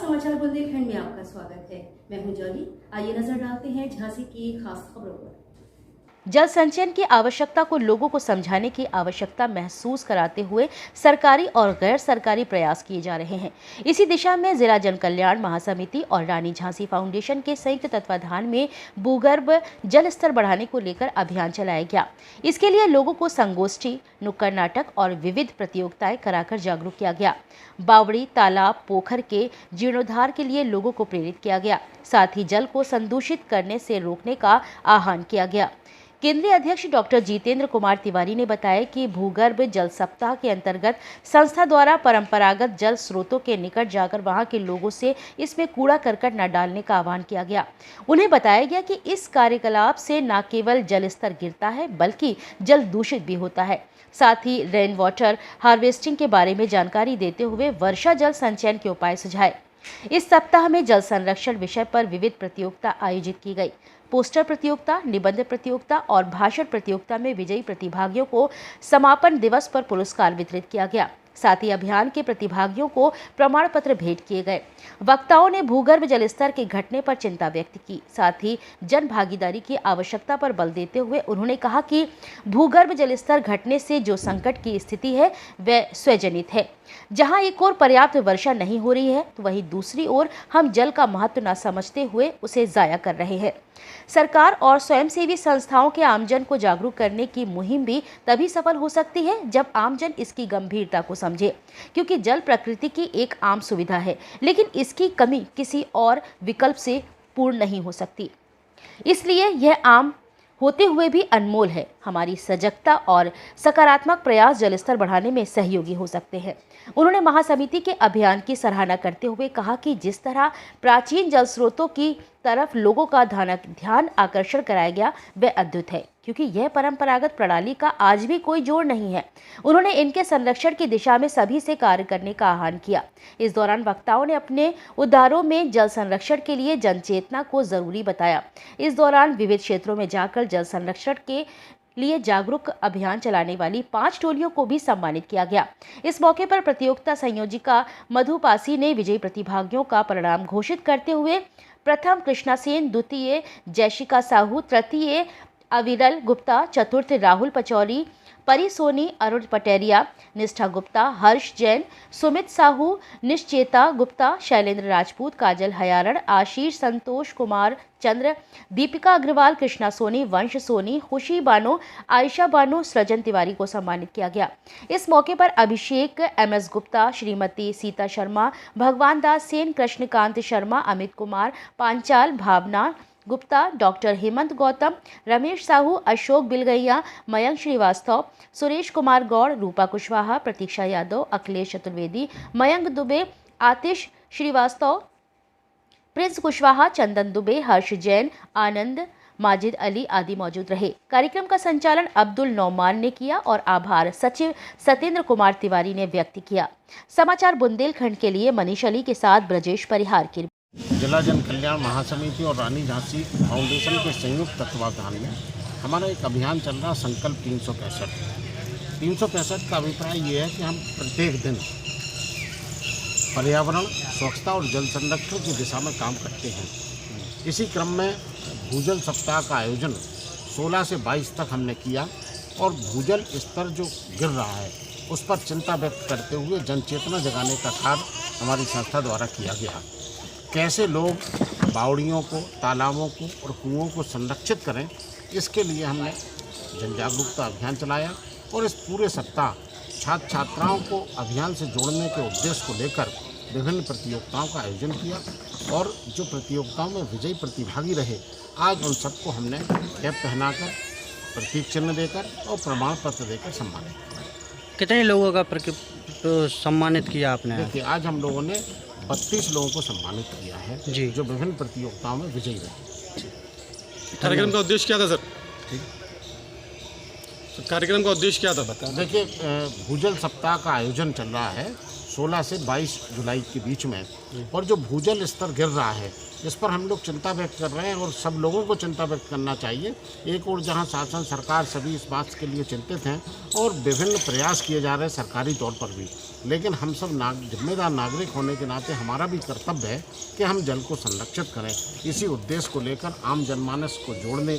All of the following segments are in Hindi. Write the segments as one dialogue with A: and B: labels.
A: समाचार बुंदेलखंड में आपका स्वागत है। मैं हूं जॉली। आइए नजर डालते हैं झांसी की खास खबरों पर।
B: जल संचयन की आवश्यकता को लोगों को समझाने की आवश्यकता महसूस कराते हुए सरकारी और गैर सरकारी प्रयास किए जा रहे हैं। इसी दिशा में जिला जन कल्याण महासमिति और रानी झांसी फाउंडेशन के संयुक्त तत्वाधान में भूगर्भ जल स्तर बढ़ाने को लेकर अभियान चलाया गया। इसके लिए लोगों को संगोष्ठी, नुक्कड़ नाटक और विविध प्रतियोगिताएं कराकर जागरूक किया गया। बावड़ी, तालाब, पोखर के जीर्णोद्धार के लिए लोगों को प्रेरित किया गया। साथ ही जल को संदूषित करने से रोकने का आह्वान किया गया। केंद्रीय अध्यक्ष डॉक्टर जितेंद्र कुमार तिवारी ने बताया कि भूगर्भ जल सप्ताह के अंतर्गत संस्था द्वारा परंपरागत जल स्रोतों के निकट जाकर वहां के लोगों से इसमें कूड़ा करकट न डालने का आह्वान किया गया। उन्हें बताया गया कि इस कार्यकलाप से न केवल जल स्तर गिरता है बल्कि जल दूषित भी होता है। साथ ही रेन वाटर हार्वेस्टिंग के बारे में जानकारी देते हुए वर्षा जल संचयन के उपाय सुझाए। इस सप्ताह में जल संरक्षण विषय पर विविध प्रतियोगिता आयोजित की गई। पोस्टर प्रतियोगिता, निबंध प्रतियोगिता और भाषण प्रतियोगिता में विजयी प्रतिभागियों को समापन दिवस पर पुरस्कार वितरित किया गया। साथ ही अभियान के प्रतिभागियों को प्रमाण पत्र भेंट किए गए। वक्ताओं ने भूगर्भ जल स्तर के घटने पर चिंता व्यक्त की। साथ ही जन भागीदारी की आवश्यकता पर बल देते हुए उन्होंने कहा कि भूगर्भ जल स्तर घटने से जो संकट की स्थिति है वह स्वजनित है। जहां एक ओर पर्याप्त वर्षा नहीं हो रही है तो वहीं दूसरी ओर हम जल का महत्व न समझते हुए उसे जाया कर रहे हैं। सरकार और स्वयंसेवी संस्थाओं के आमजन को जागरूक करने की मुहिम भी तभी सफल हो सकती है जब आमजन इसकी गंभीरता को समझे, क्योंकि जल प्रकृति की एक आम सुविधा है, लेकिन इसकी कमी किसी और विकल्प से पूर्ण नहीं हो सकती। इसलिए यह आम होते हुए भी अनमोल है। हमारी सजगता और सकारात्मक प्रयास जल स्तर बढ़ाने में सहयोगी हो सकते हैं। उन्होंने महासमिति के अभियान की सराहना करते हुए कहा कि जिस तरह प्राचीन जल स्रोतों की तरफ लोगों का ध्यान आकर्षण कराया गया वह अद्भुत है, क्योंकि यह परंपरागत प्रणाली का आज भी कोई जोड़ नहीं है। उन्होंने इनके संरक्षण की दिशा में सभी से कार्य करने का आह्वान किया। इस दौरान वक्ताओं ने अपने उद्गारों में जल संरक्षण के लिए जनचेतना को जरूरी बताया। इस दौरान विविध क्षेत्रों में जाकर जल संरक्षण के लिए जागरूक अभियान चलाने वाली 5 टोलियों को भी सम्मानित किया गया। इस मौके पर प्रतियोगिता संयोजिका मधु पासी ने विजयी प्रतिभागियों का परिणाम घोषित करते हुए प्रथम कृष्णा सेन, द्वितीय जयशिका साहू, तृतीय अविरल गुप्ता, चतुर्थ राहुल पचौरी, परी सोनी, अरुण पटेरिया, निष्ठा गुप्ता, हर्ष जैन, सुमित साहू, निश्चेता गुप्ता, शैलेंद्र राजपूत, काजल हयारण, आशीष, संतोष कुमार चंद्र, दीपिका अग्रवाल, कृष्णा सोनी, वंश सोनी, खुशी बानो, आयशा बानो, सृजन तिवारी को सम्मानित किया गया। इस मौके पर अभिषेक MS गुप्ता, श्रीमती सीता शर्मा, भगवान दास सेन, कृष्णकांत शर्मा, अमित कुमार पांचाल, भावना गुप्ता, डॉक्टर हेमंत गौतम, रमेश साहू, अशोक बिलगैया, मयंक श्रीवास्तव, सुरेश कुमार गौड़, रूपा कुशवाहा, प्रतीक्षा यादव, अखिलेश चतुर्वेदी, मयंक दुबे, आतिश श्रीवास्तव, प्रिंस कुशवाहा, चंदन दुबे, हर्ष जैन, आनंद, माजिद अली आदि मौजूद रहे। कार्यक्रम का संचालन अब्दुल नौमान ने किया और आभार सचिव सत्येंद्र कुमार तिवारी ने व्यक्त किया। समाचार बुंदेलखंड के लिए मनीष अली के साथ ब्रजेश परिहार की।
C: जिला जन कल्याण महासमिति और रानी झांसी फाउंडेशन के संयुक्त तत्वाधान में हमारा एक अभियान चल रहा, संकल्प 365। 365 का अभिप्राय ये है कि हम प्रत्येक दिन पर्यावरण, स्वच्छता और जल संरक्षण की दिशा में काम करते हैं। इसी क्रम में भूजल सप्ताह का आयोजन 16 से 22 तक हमने किया और भूजल स्तर जो गिर रहा है उस पर चिंता व्यक्त करते हुए जनचेतना जगाने का कार्य हमारी संस्था द्वारा किया गया। कैसे लोग बावड़ियों को, तालाबों को और कुओं को संरक्षित करें, इसके लिए हमने जन जागरूकता अभियान चलाया और इस पूरे सप्ताह छात्र छात्राओं को अभियान से जोड़ने के उद्देश्य को लेकर विभिन्न प्रतियोगिताओं का आयोजन किया और जो प्रतियोगिताओं में विजयी प्रतिभागी रहे, आज उन सबको हमने कैप पहनाकर, प्रतीक चिन्ह देकर और प्रमाण पत्र देकर सम्मानित किया।
D: कितने लोगों का सम्मानित किया आपने?
C: देखिए, आज हम लोगों ने 32 लोगों को सम्मानित किया है जी, जो विभिन्न प्रतियोगिताओं में विजयी रहे।
E: कार्यक्रम का उद्देश्य क्या था सर? तो कार्यक्रम का उद्देश्य क्या था बताएं?
C: देखिए, भूजल सप्ताह का आयोजन चल रहा है 16 से 22 जुलाई के बीच में, और जो भूजल स्तर गिर रहा है इस पर हम लोग चिंता व्यक्त कर रहे हैं और सब लोगों को चिंता व्यक्त करना चाहिए। एक और जहां शासन सरकार सभी इस बात के लिए चिंतित हैं और विभिन्न प्रयास किए जा रहे हैं सरकारी तौर पर भी, लेकिन हम सब जिम्मेदार नागरिक होने के नाते हमारा भी कर्तव्य है कि हम जल को संरक्षित करें। इसी उद्देश्य को लेकर आम जनमानस को जोड़ने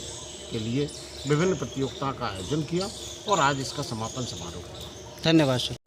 C: के लिए विभिन्न प्रतियोगिता का आयोजन किया और आज इसका समापन समारोह।
D: धन्यवाद सर।